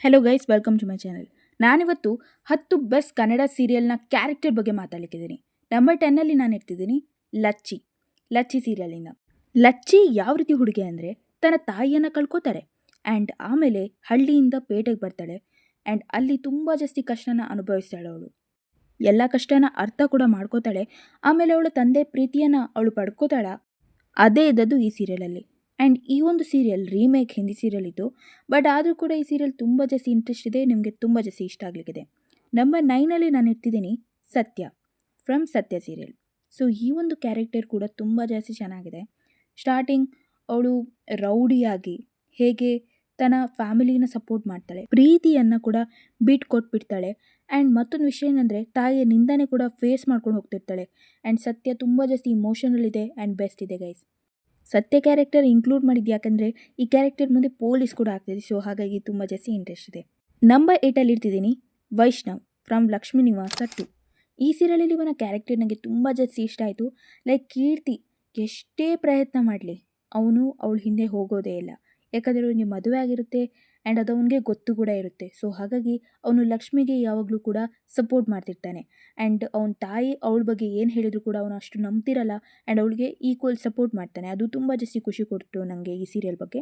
Hello guys, welcome to my channel. ನಾನಿವತ್ತು 10 best Kannada ಸೀರಿಯಲ್ನ character ಬಗ್ಗೆ ಮಾತಾಡಲಿಕ್ಕಿದ್ದೀನಿ. Number 10ನಲ್ಲಿ ನಾನು ಇರ್ತಿದ್ದೀನಿ ಲಚ್ಚಿ. ಲಚ್ಚಿ ಸೀರಿಯಲಿಂದ. ಲಚ್ಚಿ ಯಾವ ರೀತಿ ಹುಡುಗಿ ಅಂದರೆ ತನ್ನ ತಾಯಿಯನ್ನು ಕಳ್ಕೊತಾರೆ ಆ್ಯಂಡ್ ಆಮೇಲೆ ಹಳ್ಳಿಯಿಂದ ಪೇಟೆಗೆ ಬರ್ತಾಳೆ ಆ್ಯಂಡ್ ಅಲ್ಲಿ ತುಂಬ ಜಾಸ್ತಿ ಕಷ್ಟನ ಅನುಭವಿಸ್ತಾಳೆ ಅವಳು. ಎಲ್ಲ ಕಷ್ಟನ ಅರ್ಥ ಕೂಡ ಮಾಡ್ಕೋತಾಳೆ. ಆಮೇಲೆ ಅವಳ ತಂದೆ ಪ್ರೀತಿಯನ್ನು ಅವಳು ಪಡ್ಕೋತಾಳ. ಅದೇ ಇದ್ದದ್ದು ಈ ಸೀರಿಯಲಲ್ಲಿ. ಆ್ಯಂಡ್ ಈ ಒಂದು ಸೀರಿಯಲ್ ರೀಮೇಕ್ ಹಿಂದಿ ಸೀರಿಯಲ್ ಇತ್ತು. ಬಟ್ ಆದರೂ ಕೂಡ ಈ ಸೀರಿಯಲ್ ತುಂಬ ಜಾಸ್ತಿ ಇಂಟ್ರೆಸ್ಟ್ ಇದೆ, ನಿಮಗೆ ತುಂಬ ಜಾಸ್ತಿ ಇಷ್ಟ ಆಗಲಿಕ್ಕಿದೆ. ನಂಬರ್ 9ನಲ್ಲಿ ನಾನು ಇರ್ತಿದ್ದೀನಿ ಸತ್ಯ ಫ್ರಮ್ ಸತ್ಯ ಸೀರಿಯಲ್. ಸೊ ಈ ಒಂದು ಕ್ಯಾರೆಕ್ಟರ್ ಕೂಡ ತುಂಬ ಜಾಸ್ತಿ ಚೆನ್ನಾಗಿದೆ. ಸ್ಟಾರ್ಟಿಂಗ್ ಅವಳು ರೌಡಿಯಾಗಿ ಹೇಗೆ ತನ್ನ ಫ್ಯಾಮಿಲಿನ ಸಪೋರ್ಟ್ ಮಾಡ್ತಾಳೆ, ಪ್ರೀತಿಯನ್ನು ಕೂಡ ಬಿಟ್ಟು ಕೊಟ್ಬಿಡ್ತಾಳೆ. ಆ್ಯಂಡ್ ಮತ್ತೊಂದು ವಿಷಯ ಏನಂದರೆ ತಾಯಿಯ ನಿಂದನೆ ಕೂಡ ಫೇಸ್ ಮಾಡ್ಕೊಂಡು ಹೋಗ್ತಿರ್ತಾಳೆ. ಆ್ಯಂಡ್ ಸತ್ಯ ತುಂಬ ಜಾಸ್ತಿ ಇಮೋಷನಲ್ ಇದೆ ಆ್ಯಂಡ್ ಬೆಸ್ಟ್ ಇದೆ ಗೈಸ್. ಸತ್ಯ ಕ್ಯಾರೆಕ್ಟರ್ ಇನ್ಕ್ಲೂಡ್ ಮಾಡಿದ್ದು ಯಾಕಂದರೆ ಈ ಕ್ಯಾರೆಕ್ಟರ್ ಮುಂದೆ ಪೊಲೀಸ್ ಕೂಡ ಆಗ್ತಿದೆ. ಸೊ ಹಾಗಾಗಿ ತುಂಬ ಜಾಸ್ತಿ ಇಂಟ್ರೆಸ್ಟ್ ಇದೆ. ನಂಬರ್ 8ಅಲ್ಲಿ ಇರ್ತಿದ್ದೀನಿ ವೈಷ್ಣವ್ ಫ್ರಮ್ ಲಕ್ಷ್ಮೀ ನಿವಾಸ 2. ಈ ಸೀರಿಯಲಲ್ಲಿ ಇವನ ಕ್ಯಾರೆಕ್ಟರ್ ನನಗೆ ತುಂಬ ಜಾಸ್ತಿ ಇಷ್ಟ ಆಯಿತು. ಲೈಕ್ ಕೀರ್ತಿ ಎಷ್ಟೇ ಪ್ರಯತ್ನ ಮಾಡಲಿ ಅವನು ಅವಳ ಹಿಂದೆ ಹೋಗೋದೇ ಇಲ್ಲ. ಯಾಕಂದರೆ ಅವನಿಗೆ ಮದುವೆ ಆಗಿರುತ್ತೆ ಆ್ಯಂಡ್ ಅದು ಅವನಿಗೆ ಗೊತ್ತು ಕೂಡ ಇರುತ್ತೆ. ಸೊ ಹಾಗಾಗಿ ಅವನು ಲಕ್ಷ್ಮಿಗೆ ಯಾವಾಗಲೂ ಕೂಡ ಸಪೋರ್ಟ್ ಮಾಡ್ತಿರ್ತಾನೆ. ಆ್ಯಂಡ್ ಅವನ ತಾಯಿ ಅವಳ ಬಗ್ಗೆ ಏನು ಹೇಳಿದ್ರು ಕೂಡ ಅವನು ಅಷ್ಟು ನಂಬ್ತಿರಲ್ಲ ಆ್ಯಂಡ್ ಅವಳಿಗೆ ಈಕ್ವಲ್ ಸಪೋರ್ಟ್ ಮಾಡ್ತಾನೆ. ಅದು ತುಂಬ ಜಾಸ್ತಿ ಖುಷಿ ಕೊಡ್ತು ನನಗೆ ಈ ಸೀರಿಯಲ್ ಬಗ್ಗೆ.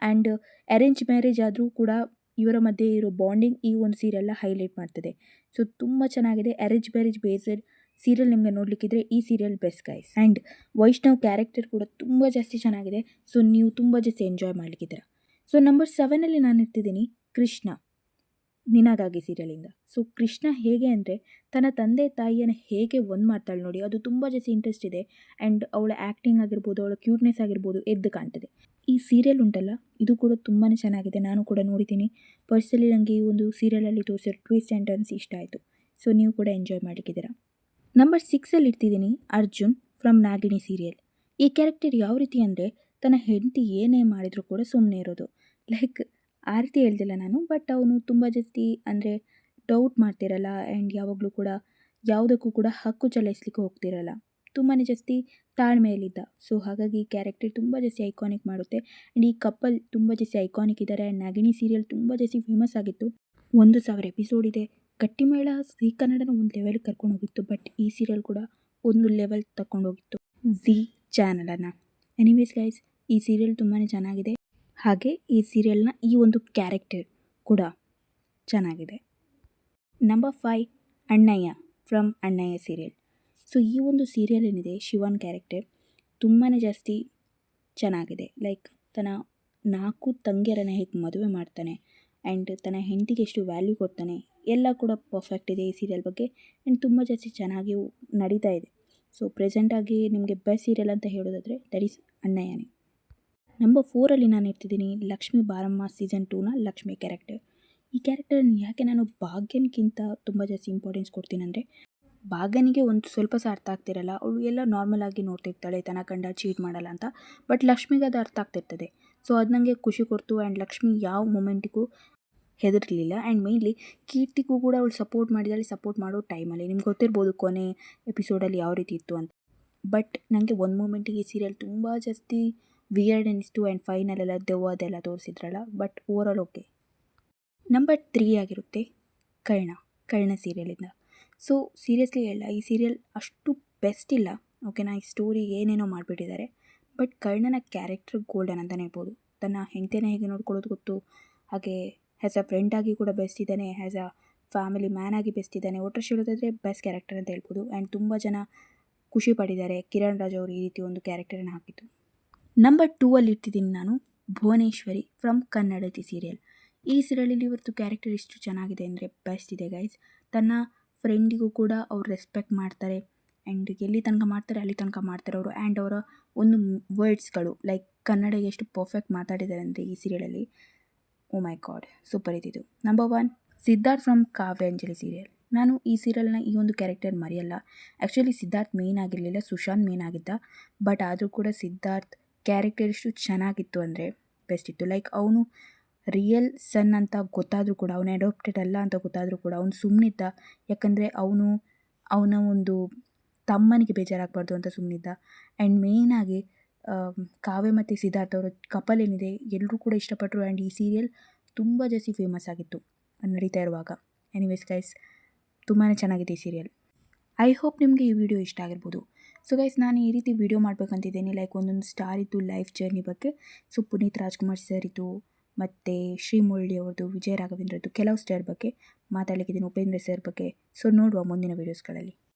ಆ್ಯಂಡ್ ಅರೇಂಜ್ ಮ್ಯಾರೇಜ್ ಆದರೂ ಕೂಡ ಇವರ ಮಧ್ಯೆ ಇರೋ ಬಾಂಡಿಂಗ್ ಈ ಒಂದು ಸೀರಿಯಲ್ನ ಹೈಲೈಟ್ ಮಾಡ್ತದೆ. ಸೊ ತುಂಬ ಚೆನ್ನಾಗಿದೆ. ಅರೇಂಜ್ ಮ್ಯಾರೇಜ್ ಬೇಸ್ಡ್ ಸೀರಿಯಲ್ ನಿಮಗೆ ನೋಡಲಿಕ್ಕಿದ್ರೆ ಈ serial best guys. And Vaishnav character ಕೂಡ ತುಂಬ ಜಾಸ್ತಿ ಚೆನ್ನಾಗಿದೆ. ಸೊ ನೀವು ತುಂಬ ಜಾಸ್ತಿ ಎಂಜಾಯ್ ಮಾಡಲಿಕ್ಕಿದ್ದೀರ. ಸೊ ನಂಬರ್ 7ನಲ್ಲಿ ನಾನು ಇರ್ತಿದ್ದೀನಿ ಕೃಷ್ಣ ನಿನಗಾಗಿ ಸೀರಿಯಲಿಂದ. ಸೊ ಕೃಷ್ಣ ಹೇಗೆ ಅಂದರೆ ತನ್ನ ತಂದೆ ತಾಯಿಯನ್ನು ಹೇಗೆ ಒಂದು ಮಾಡ್ತಾಳೆ ನೋಡಿ, ಅದು ತುಂಬ ಜಾಸ್ತಿ ಇಂಟ್ರೆಸ್ಟ್ ಇದೆ. ಆ್ಯಂಡ್ ಅವಳ ಆ್ಯಕ್ಟಿಂಗ್ ಆಗಿರ್ಬೋದು, ಅವಳ ಕ್ಯೂಟ್ನೆಸ್ ಆಗಿರ್ಬೋದು ಎದ್ದು ಕಾಣ್ತದೆ. ಈ ಸೀರಿಯಲ್ ಉಂಟಲ್ಲ, ಇದು ಕೂಡ ತುಂಬಾ ಚೆನ್ನಾಗಿದೆ. ನಾನು ಕೂಡ ನೋಡಿದ್ದೀನಿ. ಪರ್ಸನಲಿ ನನಗೆ ಈ ಒಂದು ಸೀರಿಯಲಲ್ಲಿ ತೋರಿಸಿರೋ ಟ್ವಿಸ್ಟ್ ಆ್ಯಂಡ್ ಟರ್ನ್ಸ್ ಇಷ್ಟ ಆಯಿತು. ಸೊ ನೀವು ಕೂಡ ಎಂಜಾಯ್ ಮಾಡಲಿಕ್ಕಿದ್ದೀರಾ. ನಂಬರ್ 6ಅಲ್ಲಿ ಇರ್ತಿದ್ದೀನಿ ಅರ್ಜುನ್ ಫ್ರಮ್ ನಾಗಿಣಿ ಸೀರಿಯಲ್. ಈ ಕ್ಯಾರೆಕ್ಟರ್ ಯಾವ ರೀತಿ ಅಂದರೆ ತನ್ನ ಹೆಂಡತಿ ಏನೇ ಮಾಡಿದರೂ ಕೂಡ ಸುಮ್ಮನೆ ಇರೋದು. ಲೈಕ್ ಆ ರೀತಿ ಹೇಳ್ತಿಲ್ಲ ನಾನು, ಬಟ್ ಅವನು ತುಂಬ ಜಾಸ್ತಿ ಅಂದರೆ ಡೌಟ್ ಮಾಡ್ತಿರಲ್ಲ ಆ್ಯಂಡ್ ಯಾವಾಗಲೂ ಕೂಡ ಯಾವುದಕ್ಕೂ ಕೂಡ ಹಕ್ಕು ಚಲಾಯಿಸ್ಲಿಕ್ಕೆ ಹೋಗ್ತಿರಲ್ಲ. ತುಂಬಾ ಜಾಸ್ತಿ ತಾಳ್ಮೆಯಲ್ಲಿದ್ದ. ಸೊ ಹಾಗಾಗಿ ಈ ಕ್ಯಾರೆಕ್ಟರ್ ತುಂಬ ಜಾಸ್ತಿ ಐಕಾನಿಕ್ ಮಾಡುತ್ತೆ. ಆ್ಯಂಡ್ ಈ ಕಪಲ್ ತುಂಬ ಜಾಸ್ತಿ ಐಕಾನಿಕ್ ಇದ್ದಾರೆ. ಆ್ಯಂಡ್ ನಾಗಿಣಿ ಸೀರಿಯಲ್ ತುಂಬ ಜಾಸ್ತಿ ಫೇಮಸ್ ಆಗಿತ್ತು. 1000 ಎಪಿಸೋಡ್ ಇದೆ. ಗಟ್ಟಿಮೇಳ ಝೀ ಕನ್ನಡನ ಒಂದು ಲೆವೆಲ್ ಕರ್ಕೊಂಡು ಹೋಗಿತ್ತು. ಬಟ್ ಈ ಸೀರಿಯಲ್ ಕೂಡ ಒಂದು ಲೆವೆಲ್ ತಗೊಂಡೋಗಿತ್ತು ಝೀ ಚಾನಲನ್ನು. ಎನಿವೇಸ್ ಗೈಸ್, ಈ ಸೀರಿಯಲ್ ತುಂಬಾ ಚೆನ್ನಾಗಿದೆ. ಹಾಗೆ ಈ ಸೀರಿಯಲ್ನ ಈ ಒಂದು ಕ್ಯಾರೆಕ್ಟರ್ ಕೂಡ ಚೆನ್ನಾಗಿದೆ. Number 5 Annayya from Annayya serial. So ಈ ಒಂದು ಸೀರಿಯಲ್ ಏನಿದೆ, ಶಿವನ್ ಕ್ಯಾರೆಕ್ಟರ್ ತುಂಬಾ ಜಾಸ್ತಿ ಚೆನ್ನಾಗಿದೆ. ಲೈಕ್ ತನ್ನ 4 ತಂಗಿಯರನ್ನು ಹೇಗೆ ಮದುವೆ ಮಾಡ್ತಾನೆ ಆ್ಯಂಡ್ ತನ್ನ ಹೆಂಡತಿಗೆ ಎಷ್ಟು ವ್ಯಾಲ್ಯೂ ಕೊಡ್ತಾನೆ, ಎಲ್ಲ ಕೂಡ ಪರ್ಫೆಕ್ಟ್ ಇದೆ ಈ ಸೀರಿಯಲ್ ಬಗ್ಗೆ. ಆ್ಯಂಡ್ ತುಂಬ ಜಾಸ್ತಿ ಚೆನ್ನಾಗಿ ನಡೀತಾ ಇದೆ. ಸೊ ಪ್ರೆಸೆಂಟಾಗಿ ನಿಮಗೆ ಬೆಸ್ಟ್ ಸೀರಿಯಲ್ ಅಂತ ಹೇಳೋದಾದರೆ ದಟ್ ಈಸ್ ಅಣ್ಣಯ್ಯನೇ. ನಂಬರ್ 4ಅಲ್ಲಿ ನಾನು ಇರ್ತಿದ್ದೀನಿ ಲಕ್ಷ್ಮೀ ಬಾರಮ್ಮ ಸೀಸನ್ 2ನ ಲಕ್ಷ್ಮಿ ಕ್ಯಾರೆಕ್ಟರ್. ಈ ಕ್ಯಾರೆಕ್ಟರನ್ನು ಯಾಕೆ ನಾನು ಭಾಗ್ಯನ್ಗಿಂತ ತುಂಬ ಜಾಸ್ತಿ ಇಂಪಾರ್ಟೆನ್ಸ್ ಕೊಡ್ತೀನಿ ಅಂದರೆ, ಭಾಗ್ಯನಿಗೆ ಒಂದು ಸ್ವಲ್ಪ ಸಹ ಅರ್ಥ ಆಗ್ತಿರಲ್ಲ. ಅವಳು ಎಲ್ಲ ನಾರ್ಮಲ್ ಆಗಿ ನೋಡ್ತಿರ್ತಾಳೆ ತನ್ನ ಗಂಡ ಚೀಟ್ ಮಾಡಲ್ಲ ಅಂತ. ಬಟ್ ಲಕ್ಷ್ಮಿಗೆ ಅದು ಅರ್ಥ ಆಗ್ತಿರ್ತದೆ. ಸೊ ಅದು ನನಗೆ ಖುಷಿ ಕೊಡ್ತು. ಆ್ಯಂಡ್ ಲಕ್ಷ್ಮಿ ಯಾವ ಮೂಮೆಂಟಿಗೂ ಹೆದರಲಿಲ್ಲ. ಆ್ಯಂಡ್ ಮೇಯ್ನ್ಲಿ ಕೀರ್ತಿಗೂ ಕೂಡ ಅವಳು ಸಪೋರ್ಟ್ ಮಾಡಿದಾಳೆ. ಸಪೋರ್ಟ್ ಮಾಡೋ ಟೈಮಲ್ಲಿ ನಿಮ್ಗೆ ಗೊತ್ತಿರ್ಬೋದು ಕೊನೆ ಎಪಿಸೋಡಲ್ಲಿ ಯಾವ ರೀತಿ ಇತ್ತು ಅಂತ. ಬಟ್ ನನಗೆ ಒಂದು ಮೂಮೆಂಟಿಗೆ ಈ ಸೀರಿಯಲ್ ತುಂಬ ಜಾಸ್ತಿ ವಿಯರ್ಡ್ ಅನ್ನಿಸ್ತು. ಆ್ಯಂಡ್ ಫೈನಲೆಲ್ಲ ದೆವ್ವ ಅದೆಲ್ಲ ತೋರಿಸಿದ್ರಲ್ಲ. But overall okay. ನಂಬರ್ 3 ಆಗಿರುತ್ತೆ ಕರ್ಣ ಸೀರಿಯಲಿಂದ. ಸೊ ಸೀರಿಯಸ್ಲಿ ಹೇಳ, ಈ ಸೀರಿಯಲ್ ಅಷ್ಟು ಬೆಸ್ಟ್ ಇಲ್ಲ. ಓಕೆನಾ, ಈ ಸ್ಟೋರಿ ಏನೇನೋ ಮಾಡಿಬಿಟ್ಟಿದ್ದಾರೆ. ಬಟ್ ಕರ್ಣನ ಕ್ಯಾರೆಕ್ಟರ್ ಗೋಲ್ಡನ್ ಅಂತಲೇ ಹೇಳ್ಬೋದು. ತನ್ನ ಹೆಂಡತಿನ ಹೇಗೆ ನೋಡ್ಕೊಳ್ಳೋದು ಗೊತ್ತು, ಹಾಗೆ ಆ್ಯಸ್ ಅ ಫ್ರೆಂಡ್ ಆಗಿ ಕೂಡ ಬೆಸ್ಟ್ ಇದ್ದಾನೆ, ಆ್ಯಸ್ ಅ ಫ್ಯಾಮಿಲಿ ಮ್ಯಾನ್ ಆಗಿ ಬೆಸ್ಟ್ ಇದ್ದಾನೆ. ಒಟ್ಟಷ್ಟು ಹೇಳೋದಾದರೆ ಬೆಸ್ಟ್ ಕ್ಯಾರೆಕ್ಟರ್ ಅಂತ ಹೇಳ್ಬೋದು. ಆ್ಯಂಡ್ ತುಂಬ ಜನ ಖುಷಿ ಪಟ್ಟಿದ್ದಾರೆ ಕಿರಣ್ ರಾಜ್ ಅವರು ಈ ರೀತಿ ಒಂದು ಕ್ಯಾರೆಕ್ಟರನ್ನು ಹಾಕಿದ್ದು. ನಂಬರ್ 2ಅಲ್ಲಿ ಇರ್ತಿದ್ದೀನಿ ನಾನು ಭುವನೇಶ್ವರಿ ಫ್ರಮ್ ಕನ್ನಡತಿ ಸೀರಿಯಲ್. ಈ ಸೀರಿಯಲಲ್ಲಿ ಇವತ್ತು ಕ್ಯಾರೆಕ್ಟರ್ ಎಷ್ಟು ಚೆನ್ನಾಗಿದೆ ಅಂದರೆ ಬೆಸ್ಟ್ ಇದೆ ಗೈಸ್. ತನ್ನ ಫ್ರೆಂಡಿಗೂ ಕೂಡ ಅವ್ರು ರೆಸ್ಪೆಕ್ಟ್ ಮಾಡ್ತಾರೆ. ಆ್ಯಂಡ್ ಎಲ್ಲಿ ತನಕ ಮಾಡ್ತಾರೆ ಅಲ್ಲಿ ತನಕ ಮಾಡ್ತಾರೆ ಅವರು. ಆ್ಯಂಡ್ ಅವರ ಒಂದು ವರ್ಡ್ಸ್ಗಳು ಲೈಕ್ ಕನ್ನಡ ಎಷ್ಟು ಪರ್ಫೆಕ್ಟ್ ಮಾತಾಡಿದ್ದಾರೆ ಅಂದರೆ ಈ ಸೀರಿಯಲಲ್ಲಿ, ಓ ಮೈ ಗಾಡ್ ಸೂಪರ್ ಇದ್ದಿದ್ದು. Number 1 Siddharth from Kavyanjali serial. ನಾನು ಈ ಸೀರಿಯಲ್ನ ಈ ಒಂದು ಕ್ಯಾರೆಕ್ಟರ್ ಮರೆಯಲ್ಲ. ಆ್ಯಕ್ಚುಲಿ ಸಿದ್ಧಾರ್ಥ್ ಮೇನ್ ಆಗಿರಲಿಲ್ಲ, ಸುಶಾಂತ್ ಮೇನ್ ಆಗಿದ್ದ. ಬಟ್ ಆದರೂ ಕೂಡ ಸಿದ್ಧಾರ್ಥ್ ಕ್ಯಾರೆಕ್ಟರ್ ಎಷ್ಟು ಚೆನ್ನಾಗಿತ್ತು ಅಂದರೆ ಬೆಸ್ಟ್ ಇತ್ತು. ಲೈಕ್ ಅವನು ರಿಯಲ್ ಸನ್ ಅಂತ ಗೊತ್ತಾದರೂ ಕೂಡ, ಅವನು ಅಡಾಪ್ಟೆಡ್ ಅಲ್ಲ ಅಂತ ಗೊತ್ತಾದರೂ ಕೂಡ ಅವನು ಸುಮ್ಮನಿದ್ದ. ಯಾಕಂದರೆ ಅವನ ಒಂದು ತಮ್ಮನಿಗೆ ಬೇಜಾರಾಗಬಾರ್ದು ಅಂತ ಸುಮ್ಮನಿದ್ದ. ಆ್ಯಂಡ್ ಮೇಯ್ನಾಗಿ ಕಾವ್ಯ ಮತ್ತು ಸಿದ್ಧಾರ್ಥ್ ಅವರ ಕಪಲ್ ಏನಿದೆ ಎಲ್ಲರೂ ಕೂಡ ಇಷ್ಟಪಟ್ಟರು. ಆ್ಯಂಡ್ ಈ ಸೀರಿಯಲ್ ತುಂಬ ಜಾಸ್ತಿ ಫೇಮಸ್ ಆಗಿತ್ತು ನಡೀತಾ ಇರುವಾಗ. ಎನಿವೇಸ್ ಗೈಸ್, ತುಂಬಾ ಚೆನ್ನಾಗಿದೆ ಈ ಸೀರಿಯಲ್. ಐ ಹೋಪ್ ನಿಮಗೆ ಈ ವಿಡಿಯೋ ಇಷ್ಟ ಆಗಿರ್ಬೋದು. ಸೊ ಗೈಸ್, ನಾನು ಈ ರೀತಿ ವಿಡಿಯೋ ಮಾಡಬೇಕಂತಿದ್ದೀನಿ, ಲೈಕ್ ಒಂದೊಂದು ಸ್ಟಾರಿದ್ದು ಲೈಫ್ ಜರ್ನಿ ಬಗ್ಗೆ. ಸೊ ಪುನೀತ್ ರಾಜ್ಕುಮಾರ್ ಸರ್ ಇದು, ಮತ್ತು ಶ್ರೀಮುರಳಿ ಅವ್ರದ್ದು, ವಿಜಯ ರಾಘವೇಂದ್ರದ್ದು ಕೆಲವು ಸ್ಟಾರ್ ಬಗ್ಗೆ ಮಾತಾಡಲಿಕ್ಕಿದ್ದೀನಿ, ಉಪೇಂದ್ರ ಸರ್ ಬಗ್ಗೆ. ಸೊ ನೋಡುವ ಮುಂದಿನ ವೀಡಿಯೋಸ್ಗಳಲ್ಲಿ.